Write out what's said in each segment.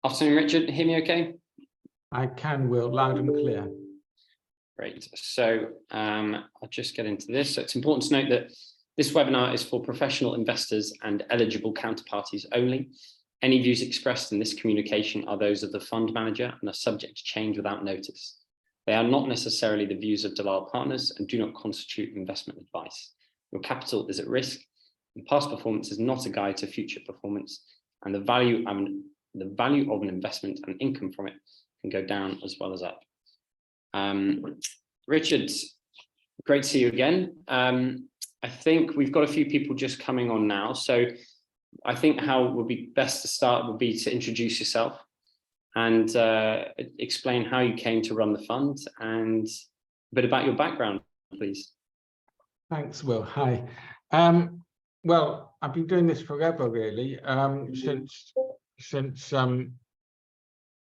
Afternoon, Richard. Hear me okay? I can, Will, loud and clear. Great. So I'll just get into this. So it's important to note that this webinar is for professional investors and eligible counterparties only. Any views expressed in this communication are those of the fund manager and are subject to change without notice. They are not necessarily the views of Lisle partners and do not constitute investment advice. Your capital is at risk, and past performance is not a guide to future performance, and the value of an investment and income from it can go down as well as up. Richard, great to see you again. I think we've got a few people just coming on now, so I think how it would be best to start would be to introduce yourself and explain how you came to run the fund and a bit about your background, please. Thanks, Will. Hi. Well, I've been doing this forever, really, since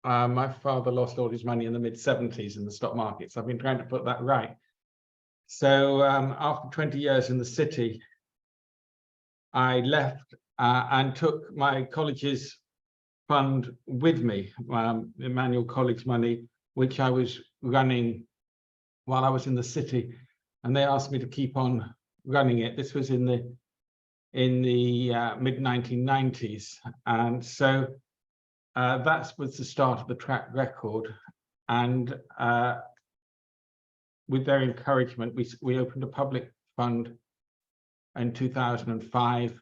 my father lost all his money in the mid-70s in the stock markets. I've been trying to put that right. So after 20 years in the city, I left and took my college's fund with me, Emmanuel College money, which I was running while I was in the city, and they asked me to keep on running it. This was in the mid-1990s, and so that was the start of the track record. And with their encouragement, we opened a public fund in 2005,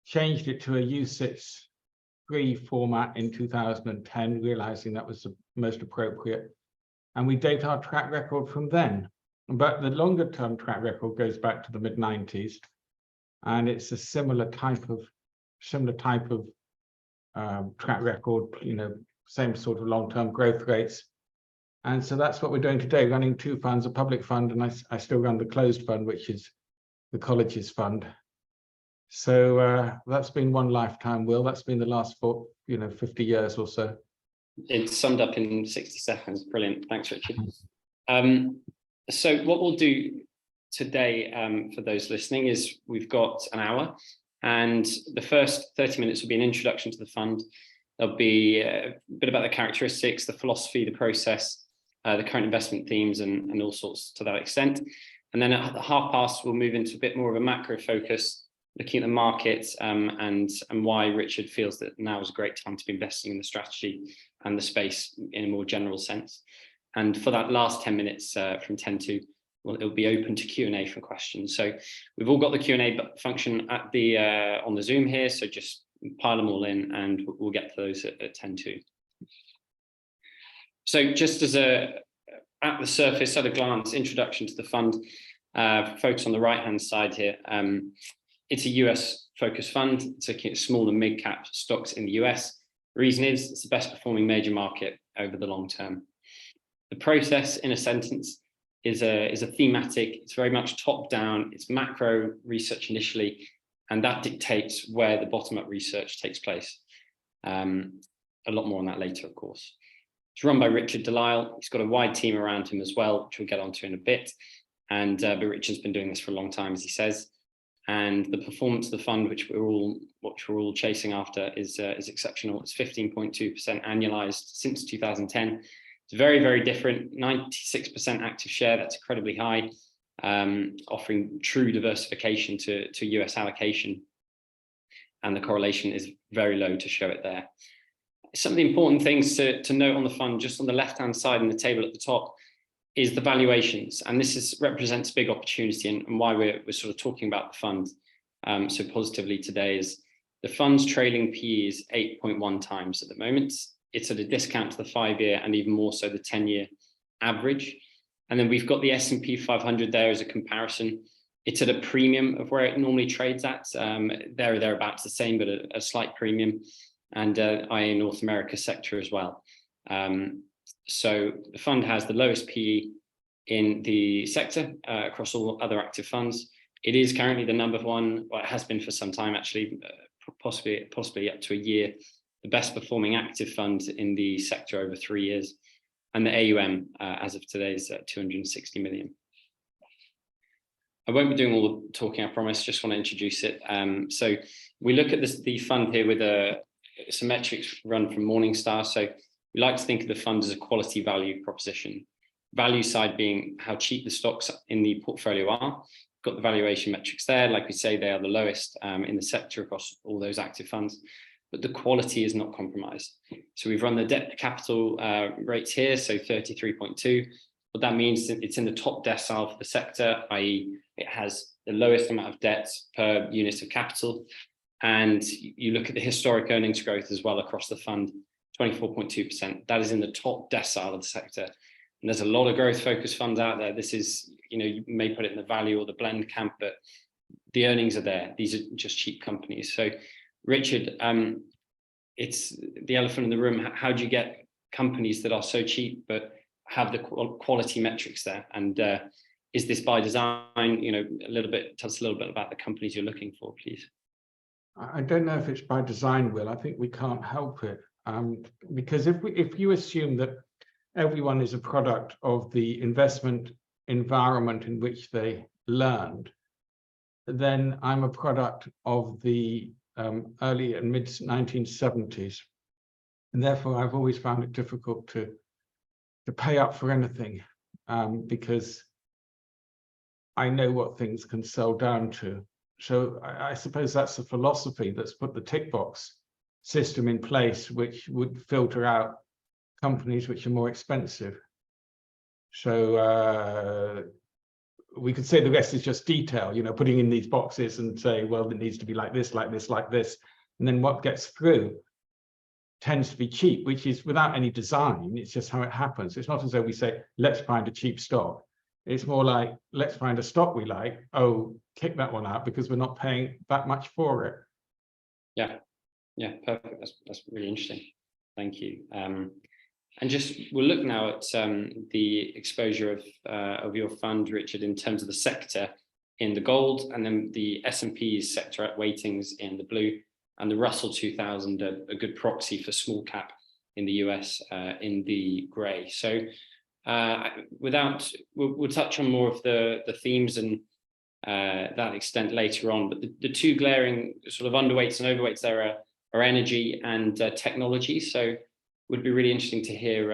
changed it to a UCITS free format in 2010, realizing that was the most appropriate. And we date our track record from then. But the longer term track record goes back to the mid-90s, and it's a similar type of track record, same sort of long-term growth rates. And so that's what we're doing today, running two funds, a public fund, and I still run the closed fund, which is the college's fund. So that's been one lifetime, Will. That's been the last 50 years or so. It's summed up in 60 seconds. Brilliant. Thanks, Richard. So what we'll do today for those listening is we've got an hour, and the first 30 minutes will be an introduction to the fund. There'll be a bit about the characteristics, the philosophy, the process, the current investment themes, and all sorts to that extent. And then at the half past, we'll move into a bit more of a macro focus, looking at the market and why Richard feels that now is a great time to be investing in the strategy and the space in a more general sense. And for that last 10 minutes from 10 to, well, it'll be open to Q&A for questions. So we've all got the Q&A function at the on the Zoom here, so just pile them all in and we'll get to those at 10 to. So just as at the surface, at a glance, introduction to the fund, focus on the right-hand side here. It's a US focused fund. It's looking at small and mid-cap stocks in the US. The reason is it's the best performing major market over the long term. The process, in a sentence, is a thematic. It's very much top down. It's macro research initially, and that dictates where the bottom up research takes place. A lot more on that later, of course. It's run by Richard Delisle. He's got a wide team around him as well, which we'll get onto in a bit. And but Richard's been doing this for a long time, as he says. And the performance of the fund, which we're all chasing after, is exceptional. It's 15.2% annualized since 2010. It's very, very different. 96% active share. That's incredibly high, offering true diversification to US allocation. And the correlation is very low to show it there. Some of the important things to note on the fund, just on the left-hand side in the table at the top, is the valuations. And this represents a big opportunity, and why we're sort of talking about the fund so positively today is the fund's trailing PE is 8.1 times at the moment. It's at a discount to the 5-year and even more so the 10-year average. And then we've got the S&P 500 there as a comparison. It's at a premium of where it normally trades at. Thereabouts the same, but a slight premium. And IA North America sector as well. So the fund has the lowest PE in the sector across all other active funds. It is currently the number one, well, it has been for some time actually, possibly up to a year, the best performing active fund in the sector over 3 years. And the AUM as of today is 260 million. I won't be doing all the talking, I promise, just want to introduce it. So we look at the fund here with some metrics run from Morningstar. So we like to think of the fund as a quality value proposition. Value side being how cheap the stocks in the portfolio are. Got the valuation metrics there. Like we say, they are the lowest in the sector across all those active funds, but the quality is not compromised. So we've run the debt to capital rates here, so 33.2. What that means is it's in the top decile for the sector, i.e. it has the lowest amount of debt per unit of capital. And you look at the historic earnings growth as well across the fund, 24.2%. That is in the top decile of the sector. And there's a lot of growth focused funds out there. This is, you may put it in the value or the blend camp, but the earnings are there. These are just cheap companies. So Richard, it's the elephant in the room. How do you get companies that are so cheap, but have the quality metrics there? And is this by design? Tell us a little bit about the companies you're looking for, please. I don't know if it's by design, Will. I think we can't help it. Because if you assume that everyone is a product of the investment environment in which they learned, then I'm a product of the early and mid 1970s. And therefore, I've always found it difficult to pay up for anything because I know what things can sell down to. So I suppose that's the philosophy that's put the tick box system in place, which would filter out companies which are more expensive. So we could say the rest is just detail, putting in these boxes and say, well, it needs to be like this, like this, like this. And then what gets through tends to be cheap, which is without any design. It's just how it happens. It's not as though we say, let's find a cheap stock. It's more like, let's find a stock we like. Oh, kick that one out because we're not paying that much for it. Yeah, perfect. That's really interesting. Thank you. And we'll look now at the exposure of your fund, Richard, in terms of the sector in the gold, and then the S&P's sector weightings in the blue, and the Russell 2000, a good proxy for small cap in the US in the grey. So we'll touch on more of the themes and that extent later on, but the two glaring sort of underweights and overweights there are energy and technology. So would be really interesting to hear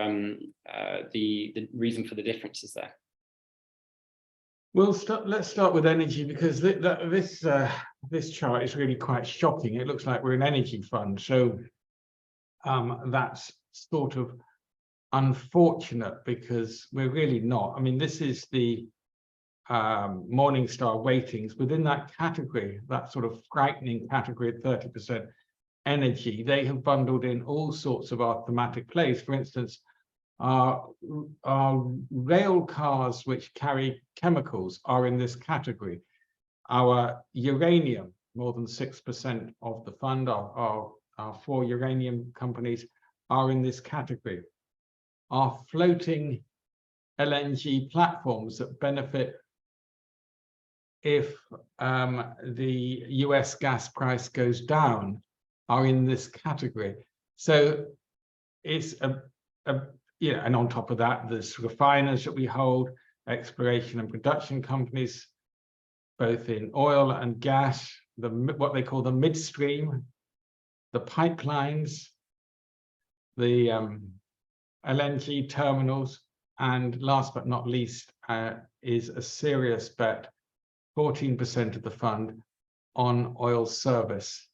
the reason for the differences there. Well, let's start with energy, because this chart is really quite shocking. It looks like we're an energy fund. So that's sort of unfortunate because we're really not. I mean, this is the Morningstar weightings. Within that category, that sort of frightening category of 30% energy, they have bundled in all sorts of our thematic plays. For instance, our rail cars which carry chemicals are in this category. Our uranium, more than 6% of the fund, our 4 uranium companies are in this category. Our floating LNG platforms that benefit if the US gas price goes down are in this category. So it's and on top of that, there's refiners that we hold, exploration and production companies, both in oil and gas, what they call the midstream, the pipelines, the LNG terminals, and last but not least is a serious bet, 14% of the fund on oil service.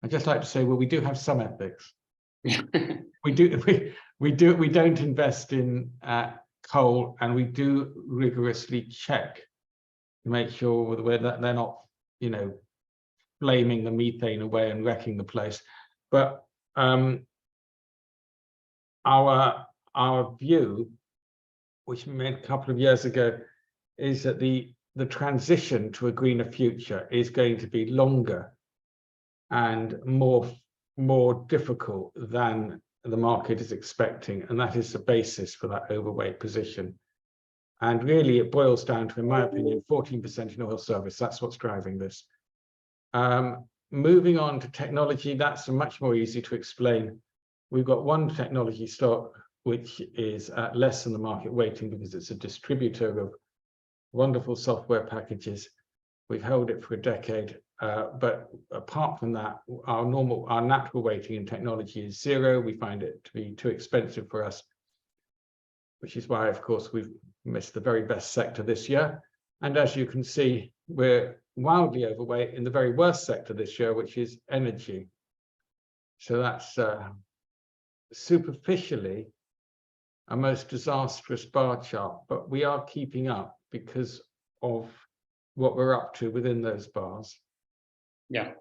I'd just like to say, well, we do have some ethics. We don't invest in coal, and we do rigorously check to make sure that they're not, flaming the methane away and wrecking the place. But our view, which we made a couple of years ago, is that the transition to a greener future is going to be longer and more difficult than the market is expecting, and that is the basis for that overweight position. And really, it boils down to, in my opinion, 14% in oil service. That's what's driving this. Moving on to technology, that's much more easy to explain. We've got one technology stock which is less than the market weighting because it's a distributor of wonderful software packages. We've held it for a decade. but apart from that, our natural weighting in technology is 0. We find it to be too expensive for us, which is why, of course, we've missed the very best sector this year. And as you can see, we're wildly overweight in the very worst sector this year, which is energy. So that's superficially a most disastrous bar chart, but we are keeping up because of what we're up to within those bars. Yeah.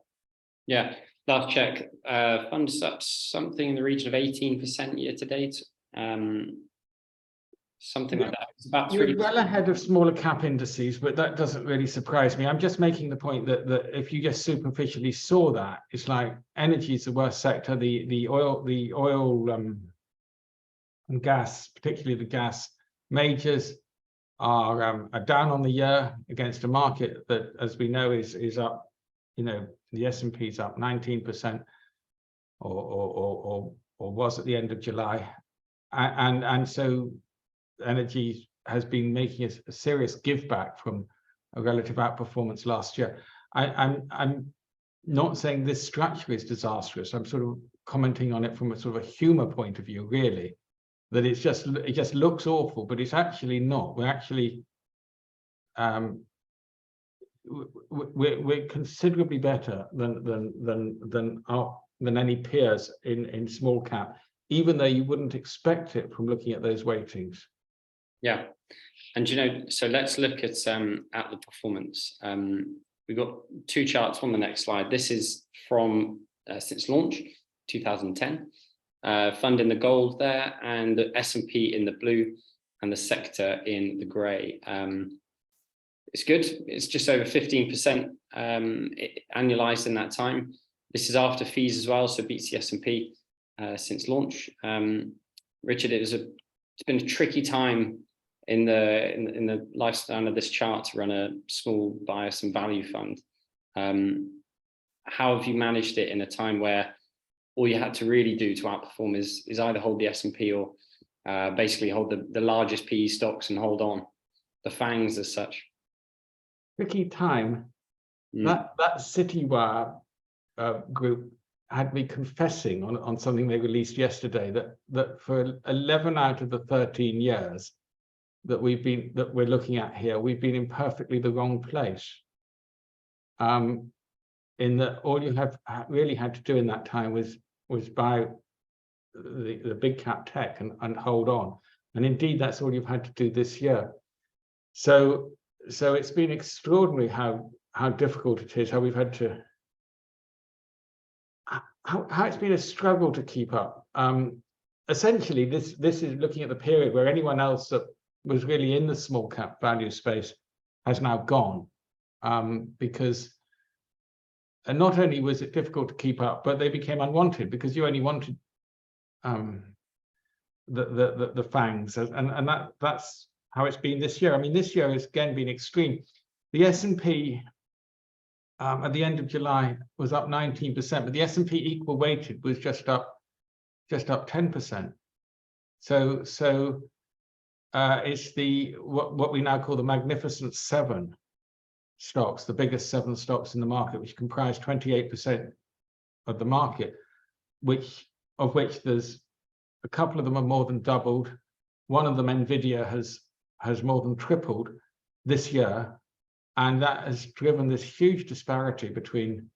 Last check, funds up something in the region of 18% year to date. Something like that. It's about 3%. We're well ahead of smaller cap indices, but that doesn't really surprise me. I'm just making the point that if you just superficially saw that, it's like energy is the worst sector. The oil and gas, particularly the gas majors, are down on the year against a market that, as we know, is up. You know, the S&P is up 19%, or was at the end of July, and so energy has been making a serious give back from a relative outperformance last year. I'm not saying this structure is disastrous. I'm sort of commenting on it from a sort of a humor point of view, really, that it just looks awful, but it's actually not. We're actually we're considerably better than any peers in small cap, even though you wouldn't expect it from looking at those weightings. Yeah, and you know, so let's look at the performance. We've got 2 charts on the next slide. This is from since launch, 2010. Fund in the gold there, and the S&P in the blue, and the sector in the grey. It's good. It's just over 15% annualized in that time. This is after fees as well, so beats the S&P since launch. Richard, it's been a tricky time in the lifespan of this chart to run a small bias and value fund. How have you managed it in a time where all you had to really do to outperform is either hold the S&P or basically hold the largest PE stocks and hold on, the FANGs as such? Tricky time. That Citywire group had me confessing on something they released yesterday, that for 11 out of the 13 years that we're looking at here, we've been in perfectly the wrong place. In that all you have really had to do in that time was buy the big cap tech and hold on. And indeed, that's all you've had to do this year. So it's been extraordinary how difficult it is, how we've had to, how it's been a struggle to keep up. Essentially, this is looking at the period where anyone else that was really in the small cap value space has now gone, because not only was it difficult to keep up, but they became unwanted because you only wanted the FANGs, and that's how it's been this year. I mean, this year has again been extreme. The S&P at the end of July was up 19%, but the S&P equal weighted was just up 10%. So it's what we now call the Magnificent Seven stocks, the biggest 7 stocks in the market, which comprise 28% of the market, of which there's a couple of them are more than doubled. One of them, Nvidia, has more than tripled this year, and that has driven this huge disparity between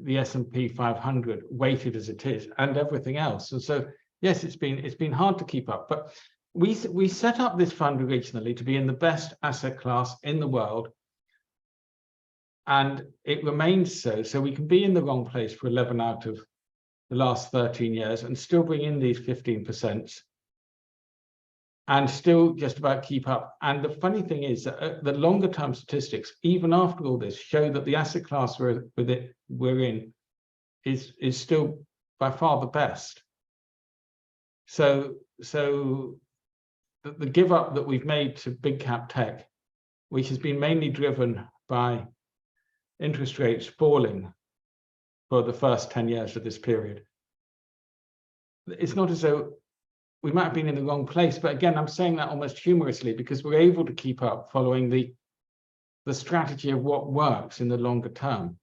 the S&P 500, weighted as it is, and everything else. And so, yes, it's been hard to keep up. But we set up this fund originally to be in the best asset class in the world, and it remains so. So we can be in the wrong place for 11 out of the last 13 years and still bring in these 15%. And still just about keep up. And the funny thing is that the longer term statistics, even after all this, show that the asset class we're in is still by far the best. So the give up that we've made to big cap tech, which has been mainly driven by interest rates falling for the first 10 years of this period, it's not as though we might have been in the wrong place, but again, I'm saying that almost humorously because we're able to keep up following the the strategy of what works in the longer term.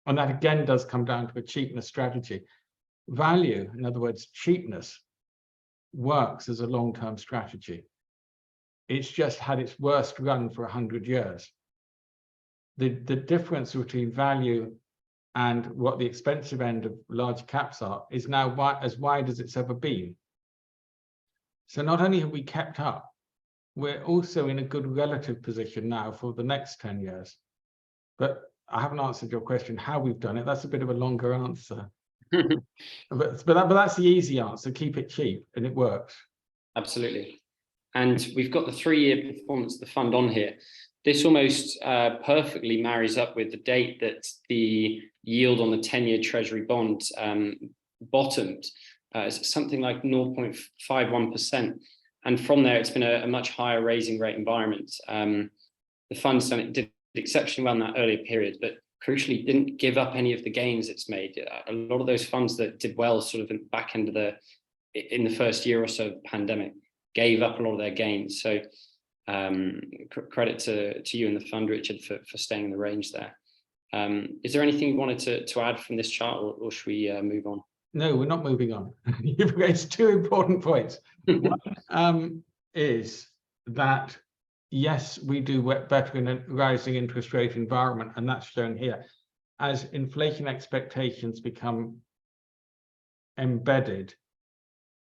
And that again does come down to a cheapness strategy. Value, in other words, cheapness, works as a long-term strategy. It's just had its worst run for 100 years. The difference between value and what the expensive end of large caps are is now as wide as it's ever been. So not only have we kept up, we're also in a good relative position now for the next 10 years. But I haven't answered your question how we've done it. That's a bit of a longer answer. but that's the easy answer. Keep it cheap, and it works. Absolutely. And we've got the 3-year performance of the fund on here. This almost perfectly marries up with the date that the yield on the 10-year Treasury bond bottomed. It's something like 0.51%. And from there, it's been a much higher raising rate environment. The fund's did exceptionally well in that earlier period, but crucially didn't give up any of the gains it's made. A lot of those funds that did well sort of in the back end of in the first year or so of the pandemic gave up a lot of their gains. So credit to you and the fund, Richard, for staying in the range there. Is there anything you wanted to add from this chart, or should we move on? No, we're not moving on. You've raised 2 important points. One is that, yes, we do better in a rising interest rate environment, and that's shown here. As inflation expectations become embedded,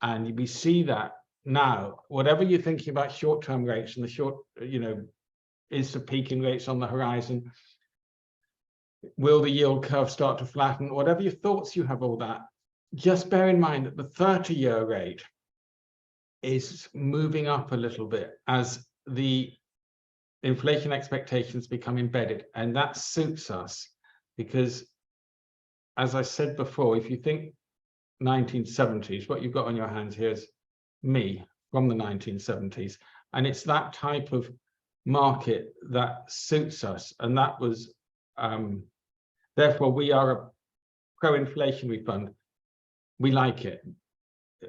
and we see that now, whatever you're thinking about short-term rates and the short, is the peak in rates on the horizon? Will the yield curve start to flatten? Whatever your thoughts you have, all that, just bear in mind that the 30-year rate is moving up a little bit as the inflation expectations become embedded, and that suits us because, as I said before, if you think 1970s, what you've got on your hands here is me from the 1970s, and it's that type of market that suits us, and that was therefore we are a pro-inflationary fund. We like it.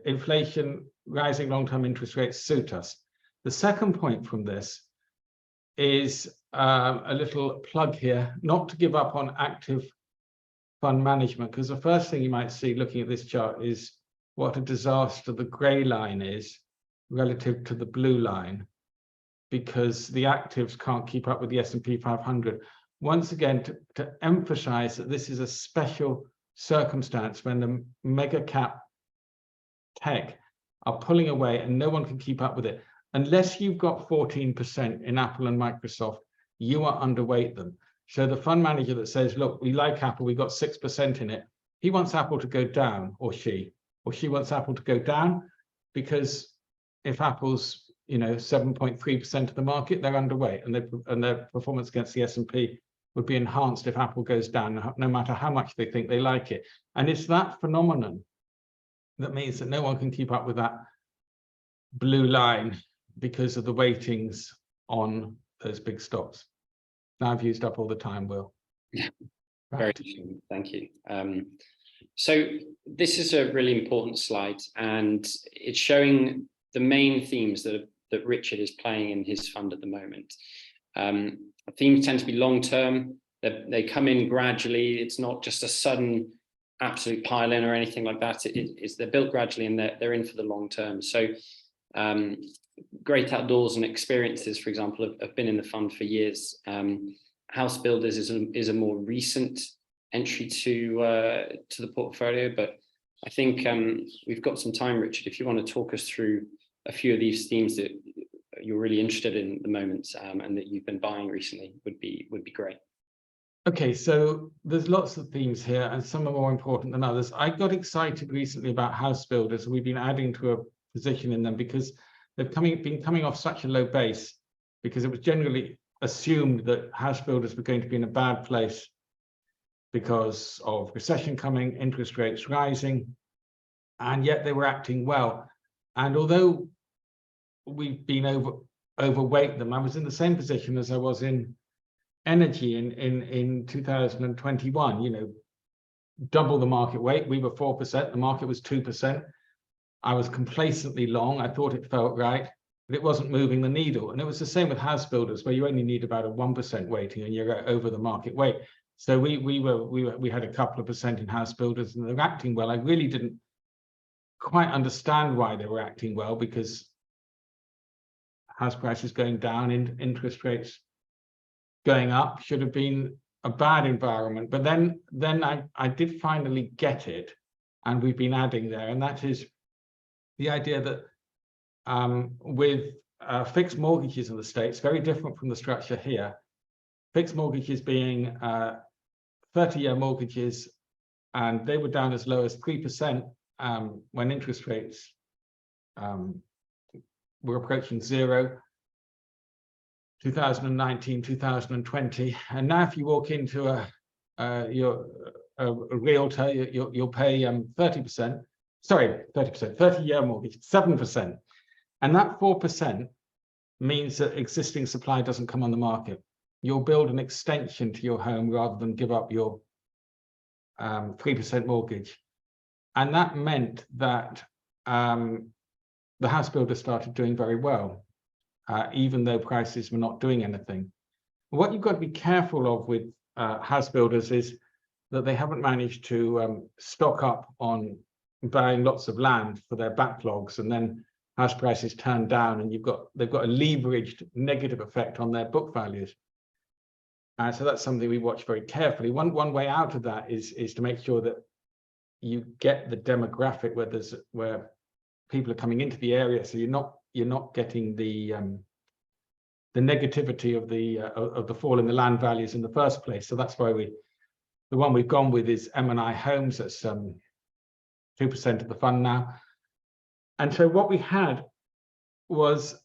Inflation, rising long-term interest rates suit us. The second point from this is a little plug here, not to give up on active fund management, because the first thing you might see looking at this chart is what a disaster the grey line is relative to the blue line, because the actives can't keep up with the S&P 500. Once again, to emphasize that this is a special circumstance when the mega cap tech are pulling away and no one can keep up with it. Unless you've got 14% in Apple and Microsoft, you are underweight them. So the fund manager that says, look, we like Apple, we got 6% in it, he wants Apple to go down, or she wants Apple to go down, because if Apple's 7.3% of the market, they're underweight, and their performance against the S&P would be enhanced if Apple goes down, no matter how much they think they like it. And it's that phenomenon that means that no one can keep up with that blue line because of the weightings on those big stocks. Now I've used up all the time, Will. Very interesting. Thank you. So this is a really important slide, and it's showing the main themes that Richard is playing in his fund at the moment. Themes tend to be long-term. They come in gradually. It's not just a sudden absolute pile in or anything like that. They're built gradually, and they're in for the long term. So Great Outdoors and Experiences, for example, have been in the fund for years. House Builders is a more recent entry to the portfolio, but I think we've got some time, Richard, if you want to talk us through a few of these themes that you're really interested in at the moment and that you've been buying recently would be great. Okay, so there's lots of themes here, and some are more important than others. I got excited recently about House Builders. We've been adding to a position in them because they've been coming off such a low base, because it was generally assumed that house builders were going to be in a bad place because of recession coming, interest rates rising, and yet they were acting well. And although we've been overweight them, I was in the same position as I was in energy in 2021, double the market weight. We were 4%, the market was 2%. I was complacently long. I thought it felt right. but it wasn't moving the needle. And it was the same with house builders, where you only need about a 1% weighting and you're over the market weight. So we had a couple of percent in house builders, and they're acting well. I really didn't quite understand why they were acting well, because house prices going down, interest rates going up should have been a bad environment. But then I did finally get it, and we've been adding there, and that is the idea that with fixed mortgages in the States, very different from the structure here. Fixed mortgages being 30-year mortgages, and they were down as low as 3% when interest rates were approaching zero, 2019, 2020. And now if you walk into a realtor, you'll pay 30%, sorry, 30%, 30-year mortgage, 7%. And that 4% means that existing supply doesn't come on the market. You'll build an extension to your home rather than give up your 3% mortgage. And that meant that the house builders started doing very well, even though prices were not doing anything. What you've got to be careful of with house builders is that they haven't managed to stock up on buying lots of land for their backlogs, and then house prices turn down, and they've got a leveraged negative effect on their book values. So that's something we watch very carefully. One way out of that is to make sure that you get the demographic where people are coming into the area, so you're not getting the negativity of the fall in the land values in the first place. So that's why the one we've gone with is M&I Homes. That's 2% of the fund now. And so what we had was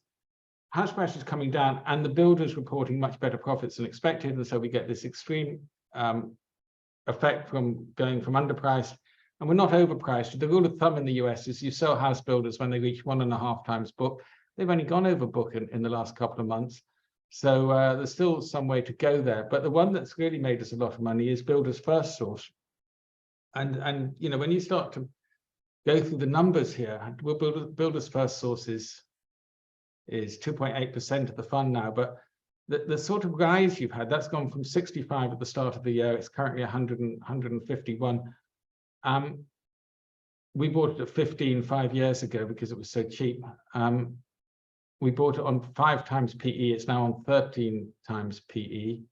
house prices coming down and the builders reporting much better profits than expected. And so we get this extreme effect from going from underpriced, and we're not overpriced. The rule of thumb in the US is you sell house builders when they reach 1.5 times book. They've only gone over book in the last couple of months. So there's still some way to go there. But the one that's really made us a lot of money is Builders First Source. And you know, when you start to go through the numbers here, Builders First Source is 2.8% of the fund now, but the sort of rise you've had, that's gone from 65 at the start of the year. It's currently 151. We bought it at 15 5 years ago because it was so cheap. We bought it on 5 times PE. It's now on 13 times PE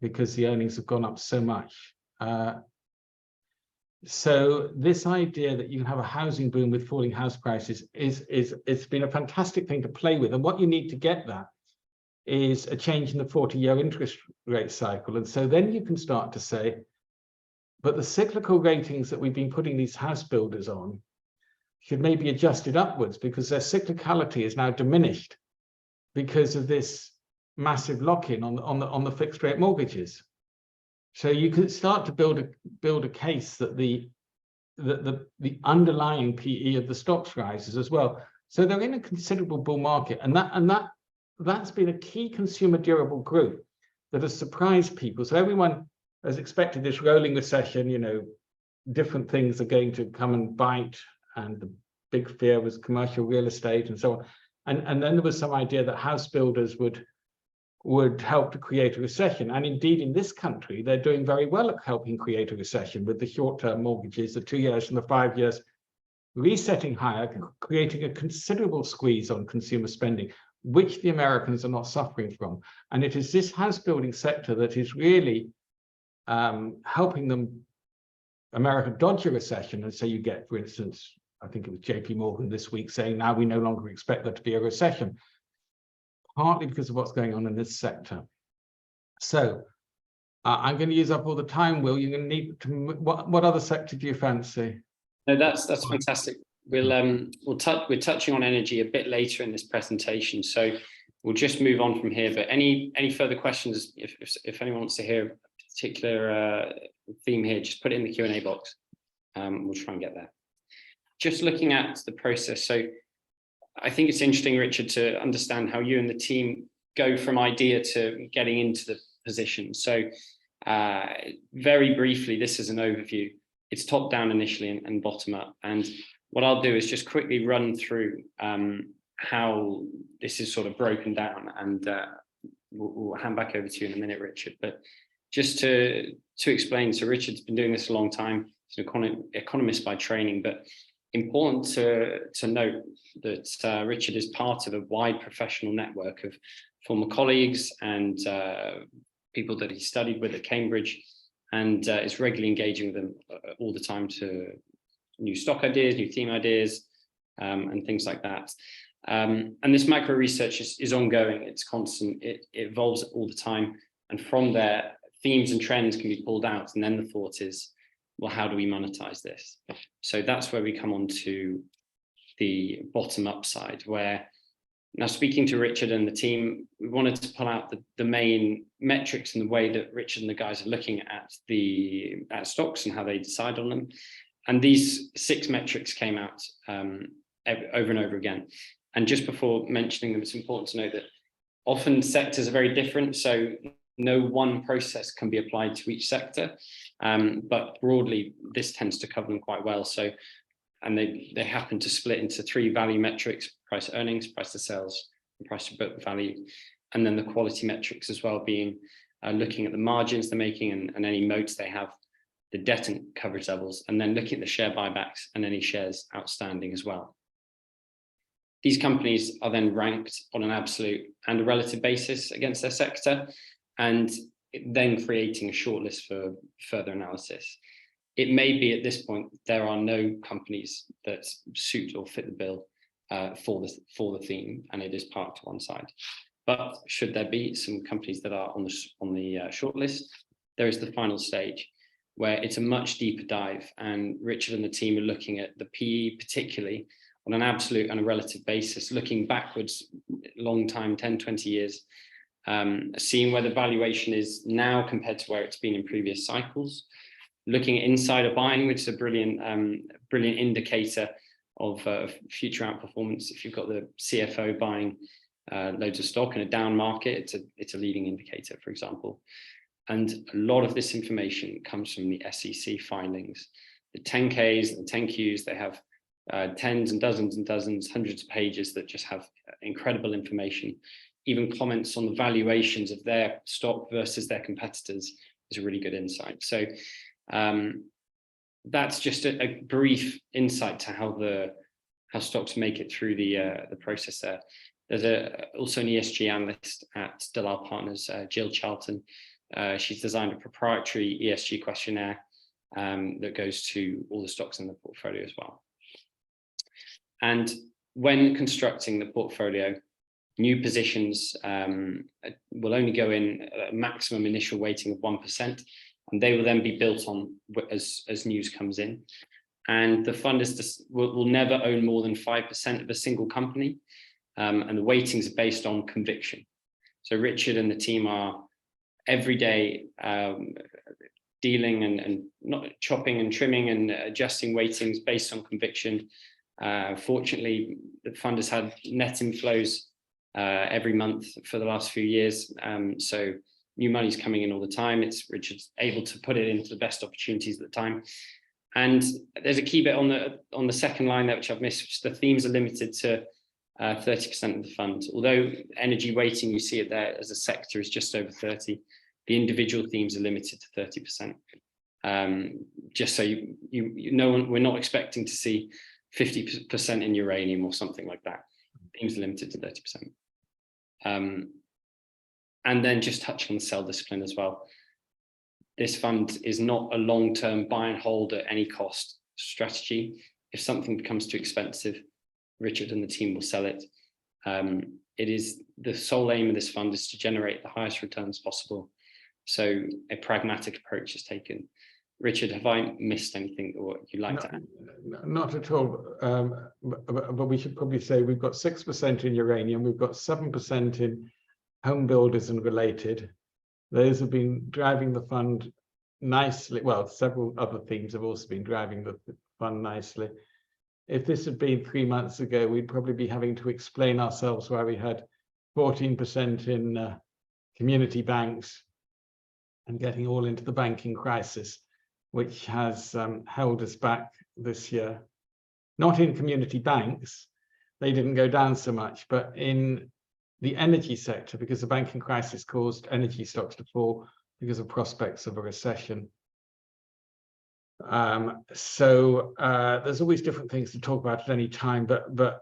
because the earnings have gone up so much. So this idea that you can have a housing boom with falling house prices it's been a fantastic thing to play with. And what you need to get that is a change in the 40-year interest rate cycle. And so then you can start to say, but the cyclical ratings that we've been putting these house builders on should maybe be adjusted upwards, because their cyclicality is now diminished because of this massive lock-in on the fixed rate mortgages. So you could start to build a case that the underlying PE of the stocks rises as well. So they're in a considerable bull market, and that's been a key consumer durable group that has surprised people. So everyone has expected this rolling recession, you know, different things are going to come and bite, and the big fear was commercial real estate and so on. And then there was some idea that house builders would help to create a recession. And indeed, in this country, they're doing very well at helping create a recession with the short-term mortgages, the 2 years and the 5 years, resetting higher, creating a considerable squeeze on consumer spending, which the Americans are not suffering from. And it is this house building sector that is really helping America dodge a recession. And so you get, for instance, I think it was JP Morgan this week saying now we no longer expect there to be a recession, partly because of what's going on in this sector. So I'm going to use up all the time, Will. You're going to need to, what other sector do you fancy? No, that's fantastic. We're touching on energy a bit later in this presentation, so we'll just move on from here. But any further questions, if anyone wants to hear a particular theme here, just put it in the Q&A box. We'll try and get there. Just looking at the process, so I think it's interesting, Richard, to understand how you and the team go from idea to getting into the position. So very briefly, this is an overview. It's top down initially and bottom up. And what I'll do is just quickly run through how this is sort of broken down, and we'll hand back over to you in a minute, Richard. But just to explain, so Richard's been doing this a long time. He's an economist by training, but important to note that Richard is part of a wide professional network of former colleagues and people that he studied with at Cambridge, and is regularly engaging with them all the time to new stock ideas, new theme ideas, and things like that. And this micro research is ongoing, it's constant, it evolves all the time. And from there, themes and trends can be pulled out. And then the thought is, well, how do we monetize this? So that's where we come on to the bottom up side, where now speaking to Richard and the team, we wanted to pull out the main metrics and the way that Richard and the guys are looking at stocks and how they decide on them. And these 6 metrics came out over and over again. And just before mentioning them, it's important to note that often sectors are very different. So no one process can be applied to each sector, but broadly, this tends to cover them quite well. So, and they happen to split into 3 value metrics: price to earnings, price to sales, and price to book value. And then the quality metrics as well, being looking at the margins they're making and any moats they have, the debt and coverage levels, and then looking at the share buybacks and any shares outstanding as well. These companies are then ranked on an absolute and a relative basis against their sector, and then creating a shortlist for further analysis. It may be at this point there are no companies that suit or fit the bill for the theme, and it is parked to one side. But should there be some companies that are on the shortlist, there is the final stage, where it's a much deeper dive, and Richard and the team are looking at the PE particularly on an absolute and a relative basis, looking backwards long time, 10, 20 years, seeing where the valuation is now compared to where it's been in previous cycles, looking at insider buying, which is a brilliant indicator of future outperformance. If you've got the CFO buying loads of stock in a down market, it's a leading indicator, for example. And a lot of this information comes from the SEC filings, the 10Ks and 10Qs. They have tens and dozens, hundreds of pages that just have incredible information. Even comments on the valuations of their stock versus their competitors is a really good insight. So that's just a brief insight to how stocks make it through the process there. There's also an ESG analyst at Lisle Partners, Jill Charlton. She's designed a proprietary ESG questionnaire that goes to all the stocks in the portfolio as well. And when constructing the portfolio, new positions will only go in a maximum initial weighting of 1%, and they will then be built on as news comes in. And the fund will never own more than 5% of a single company, and the weightings are based on conviction. So Richard and the team are every day dealing and not chopping and trimming and adjusting weightings based on conviction. Fortunately, the fund has had net inflows every month for the last few years. So new money's coming in all the time. Richard's able to put it into the best opportunities at the time. And there's a key bit on the second line there, which I've missed, which the themes are limited to 30% of the fund. Although energy weighting, you see it there as a sector, is just over 30. The individual themes are limited to 30%. Just so you know, we're not expecting to see 50% in uranium or something like that. Themes are limited to 30%. And then just touch on the sell discipline as well. This fund is not a long-term buy and hold at any cost strategy. If something becomes too expensive, Richard and the team will sell it. It is the sole aim of this fund is to generate the highest returns possible. So a pragmatic approach is taken. Richard, have I missed anything or you'd like to add? Not at all, but we should probably say we've got 6% in uranium, we've got 7% in home builders and related. Those have been driving the fund nicely. Well, several other themes have also been driving the fund nicely. If this had been 3 months ago, we'd probably be having to explain ourselves why we had 14% in community banks and getting all into the banking crisis, which has held us back this year. Not in community banks, they didn't go down so much. But in the energy sector, because the banking crisis caused energy stocks to fall because of prospects of a recession. There's always different things to talk about at any time, but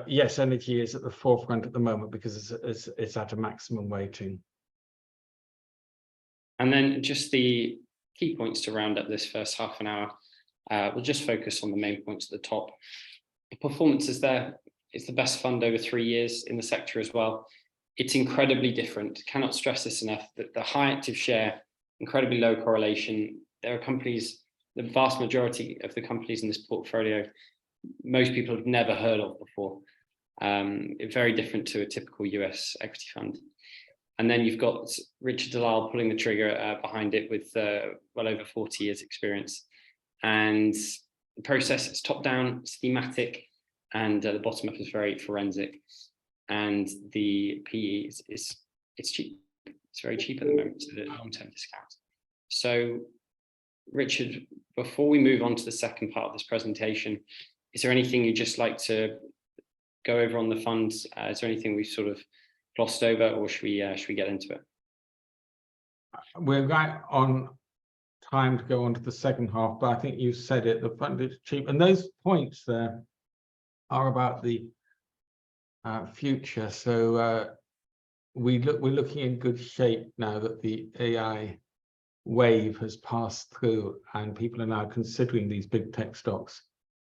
yes, energy is at the forefront at the moment because it's at a maximum weighting. And then just the key points to round up this first half an hour. We'll just focus on the main points at the top. The performance is there. It's the best fund over 3 years in the sector as well. It's incredibly different. Cannot stress this enough, that the high active share, incredibly low correlation. There are companies, the vast majority of the companies in this portfolio, most people have never heard of before. Very different to a typical US equity fund. And then you've got Richard de Lisle pulling the trigger behind it with well over 40 years experience. And the process is top down, it's thematic, and the bottom up is very forensic. And the PE it's cheap. It's very cheap at the moment, so the long-term discount. So Richard, before we move on to the second part of this presentation, is there anything you'd just like to go over on the funds? Is there anything we've sort of glossed over, or should we get into it? We're right on time to go on to the second half, but I think you said it, the fund is cheap. And those points there are about the future. So we're looking in good shape now that the AI wave has passed through and people are now considering these big tech stocks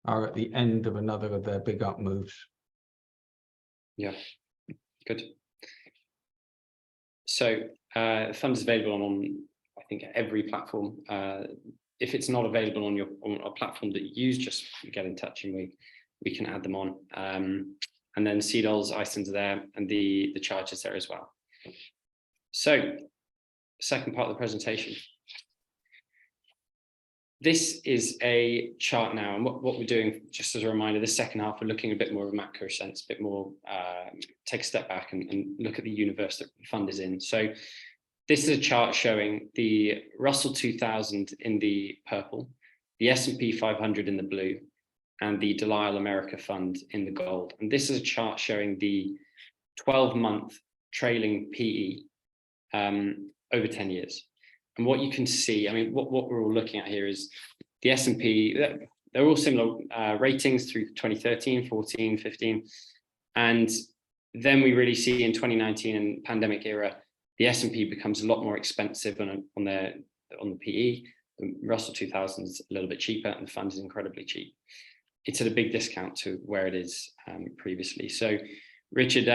are at the end of another of their big up moves. Yeah, good. So the fund is available on, I think, every platform. If it's not available on a platform that you use, just get in touch and we can add them on. And then CDOL's ISINs are there, and the charge is there as well. So, second part of the presentation. This is a chart now, and what we're doing, just as a reminder, this second half, we're looking a bit more of a macro sense, a bit more, take a step back and look at the universe that the fund is in. So this is a chart showing the Russell 2000 in the purple, the S&P 500 in the blue, and the Lisle America Fund in the gold. And this is a chart showing the 12-month trailing PE over 10 years. And what you can see, I mean, what we're all looking at here is the S&P, they're all similar ratings through 2013, 14, 15. And then we really see in 2019 and pandemic era, the S&P becomes a lot more expensive on the PE. The Russell 2000 is a little bit cheaper, and the fund is incredibly cheap. It's at a big discount to where it is previously. So, Richard,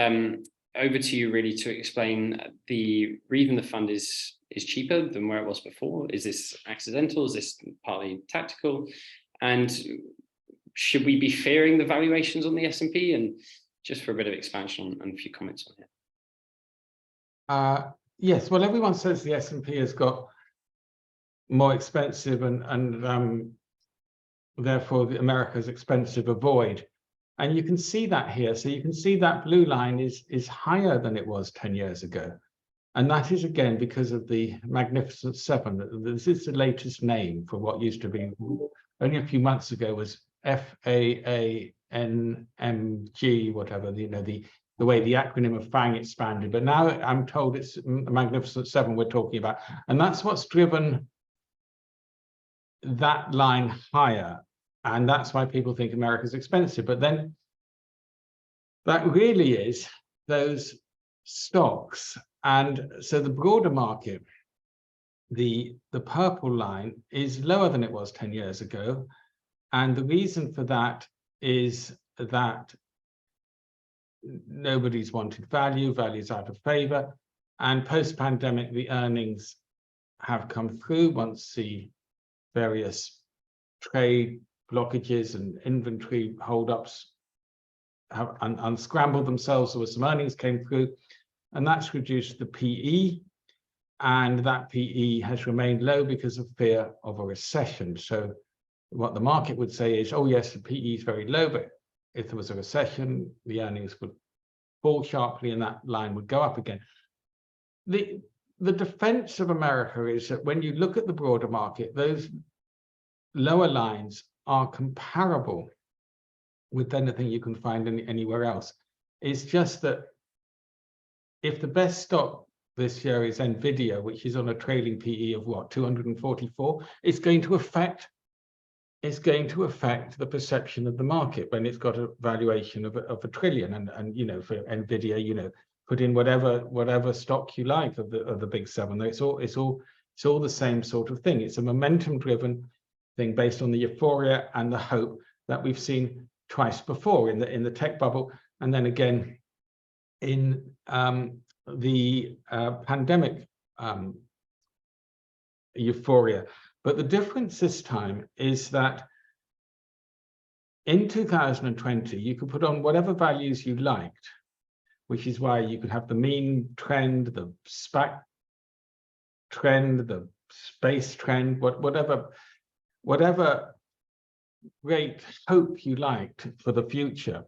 over to you really to explain the reason the fund is cheaper than where it was before. Is this accidental? Is this partly tactical? And should we be fearing the valuations on the S&P? And just for a bit of expansion and a few comments on it. Yes, well, everyone says the S&P has got more expensive and therefore the America is expensive avoid. And you can see that here. So you can see that blue line is higher than it was 10 years ago. And that is, again, because of the Magnificent Seven. This is the latest name for what used to be, only a few months ago, was FAANMG, whatever, the way the acronym of FANG expanded. But now I'm told it's the Magnificent Seven we're talking about. And that's what's driven that line higher. And that's why people think America's expensive. But then that really is those stocks. And so the broader market, the purple line, is lower than it was 10 years ago. And the reason for that is that nobody's wanted value's out of favor. And post-pandemic, the earnings have come through once the various trade blockages and inventory holdups have unscrambled themselves. There were some earnings came through, and that's reduced the PE, and that PE has remained low because of fear of a recession. So what the market would say is, oh yes, the PE is very low, but if there was a recession, the earnings would fall sharply and that line would go up again. The defense of America is that when you look at the broader market, those lower lines are comparable with anything you can find anywhere else. It's just that if the best stock this year is Nvidia, which is on a trailing PE of what, 244, it's going to affect the perception of the market when it's got a valuation of a trillion. And you know, for Nvidia, you know, put in whatever stock you like of the big seven. It's all the same sort of thing. It's a momentum driven thing based on the euphoria and the hope that we've seen twice before in the tech bubble, and then again in the pandemic euphoria. But the difference this time is that in 2020, you could put on whatever values you liked, which is why you could have the mean trend, the SPAC trend, the space trend, whatever great hope you liked for the future,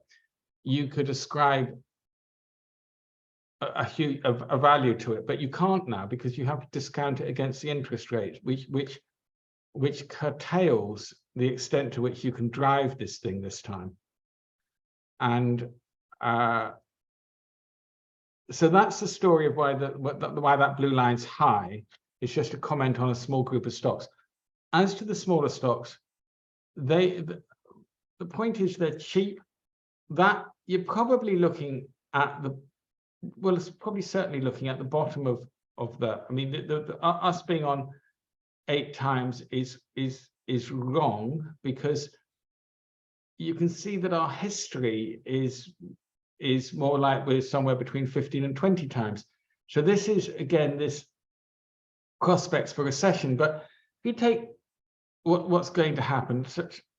you could ascribe a value to it, but you can't now because you have to discount it against the interest rate, which curtails the extent to which you can drive this thing this time. And so that's the story of why that blue line's high. It's just a comment on a small group of stocks. As to the smaller stocks, the point is they're cheap. That you're probably looking at well, it's probably certainly looking at the bottom of the. I mean, us being on 8 times is wrong, because you can see that our history is more like we're somewhere between 15 and 20 times. So this is, again, this prospects for recession. But if you take what's going to happen,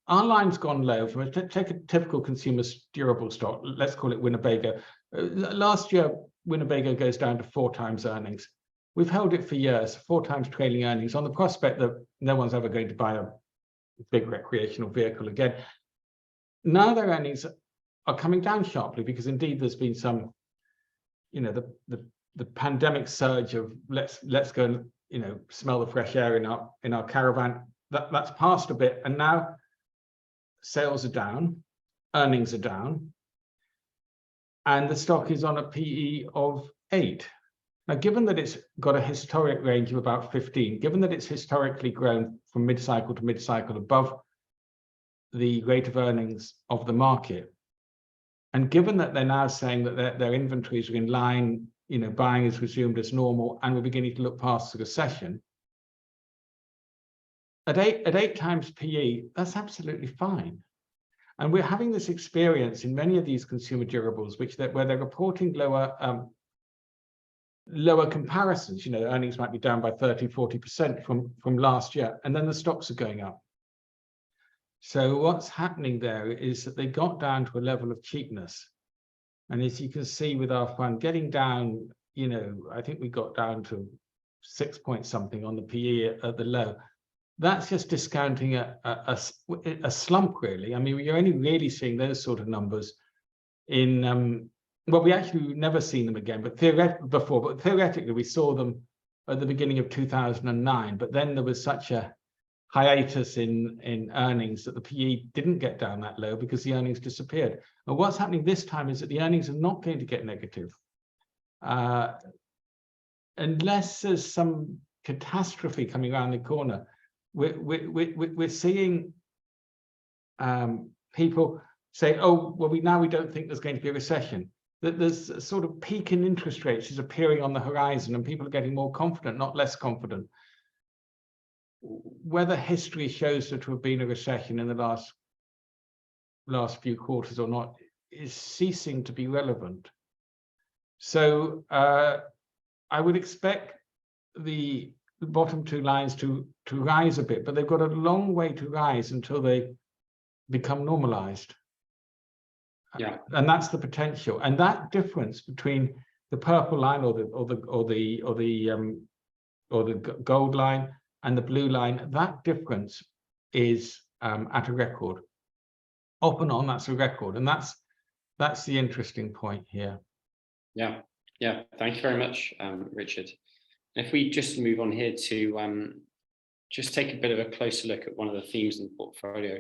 our line's gone low. Take a typical consumer durable stock, let's call it Winnebago. Last year, Winnebago goes down to 4 times earnings. We've held it for years, 4 times trailing earnings, on the prospect that no one's ever going to buy a big recreational vehicle again. Now their earnings are coming down sharply because indeed there's been some, you know, the pandemic surge of let's go and, you know, smell the fresh air in our caravan. That's passed a bit, and now sales are down, earnings are down, and the stock is on a PE of 8. Now, given that it's got a historic range of about 15, given that it's historically grown from mid-cycle to mid-cycle above the rate of earnings of the market, and given that they're now saying that their inventories are in line, you know, buying is resumed as normal, and we're beginning to look past the recession, at 8 times PE, that's absolutely fine. And we're having this experience in many of these consumer durables, where they're reporting lower comparisons. You know, earnings might be down by 30-40% from last year, and then the stocks are going up. So what's happening there is that they got down to a level of cheapness. And as you can see with our fund getting down, you know, I think we got down to 6 point something on the PE at the low. That's just discounting a slump, really. I mean, you're only really seeing those sort of numbers in, well, we actually never seen them again, but theoretically we saw them at the beginning of 2009. But then there was such a hiatus in earnings that the PE didn't get down that low because the earnings disappeared. And what's happening this time is that the earnings are not going to get negative unless there's some catastrophe coming around the corner. We're seeing people say, oh, well, now we don't think there's going to be a recession. That there's a sort of peak in interest rates is appearing on the horizon, and people are getting more confident, not less confident. Whether history shows there to have been a recession in the last few quarters or not is ceasing to be relevant. So I would expect the bottom 2 lines to rise a bit, but they've got a long way to rise until they become normalized. Yeah, and that's the potential. And that difference between the purple line or the gold line and the blue line, that difference is at a record. Off and on, that's a record, and that's the interesting point here. Yeah. Thank you very much, Richard. If we just move on here to just take a bit of a closer look at one of the themes in the portfolio.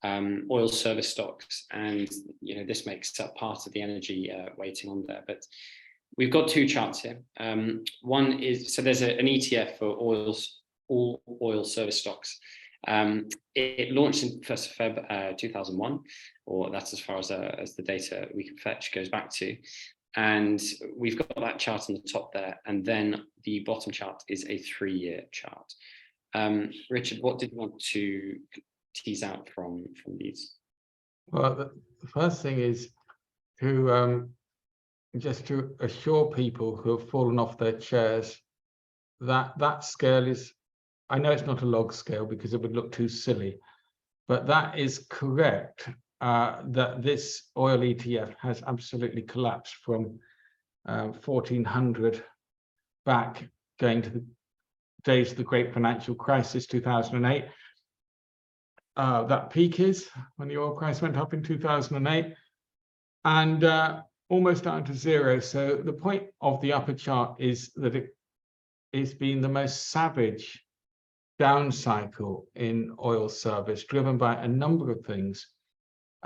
oil service stocks, and this makes up part of the energy weighting on there. But we've got two charts here. One is, so there's an ETF for all oil service stocks. It launched in 1st of Feb 2001, or that's as far as the data we can fetch goes back to. And we've got that chart on the top there, and then the bottom chart is a 3-year chart. Richard, what did you want to tease out from these? Well, the first thing is to just to assure people who have fallen off their chairs that that scale is, I know it's not a log scale because it would look too silly, but that is correct, that this oil ETF has absolutely collapsed from 1400 back, going to the days of the great financial crisis, 2008. That peak is when the oil price went up in 2008, and almost down to zero. So the point of the upper chart is that it has been the most savage down cycle in oil service, driven by a number of things.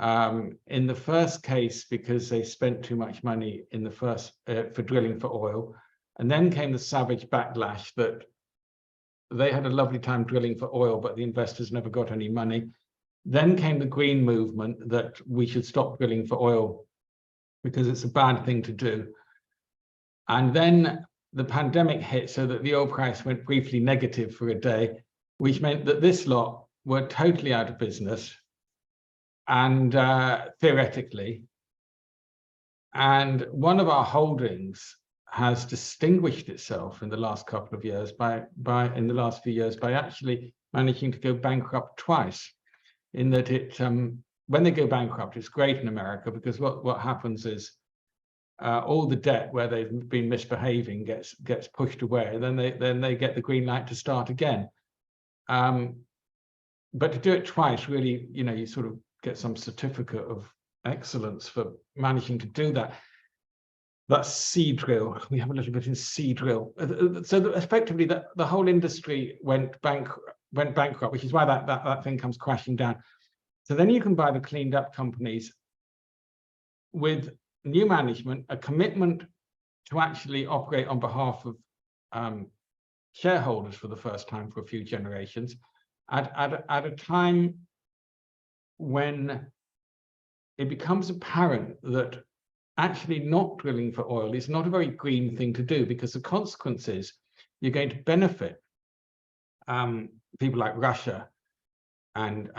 In the first case, because they spent too much money in the first for drilling for oil, and then came the savage backlash that they had a lovely time drilling for oil, but the investors never got any money. Then came the green movement that we should stop drilling for oil because it's a bad thing to do. And then the pandemic hit, so that the oil price went briefly negative for a day, which meant that this lot were totally out of business, and theoretically. And one of our holdings has distinguished itself in the last couple of years in the last few years by actually managing to go bankrupt twice. In that it, when they go bankrupt, it's great in America, because what happens is all the debt where they've been misbehaving gets pushed away, and then they get the green light to start again. But to do it twice, really, you sort of get some certificate of excellence for managing to do that. That's Seadrill. We have a little bit in Seadrill. So effectively, the whole industry went bankrupt, which is why that thing comes crashing down. So then you can buy the cleaned up companies with new management, a commitment to actually operate on behalf of shareholders for the first time for a few generations, at a time when it becomes apparent that actually not drilling for oil is not a very green thing to do, because the consequence is you're going to benefit people like Russia and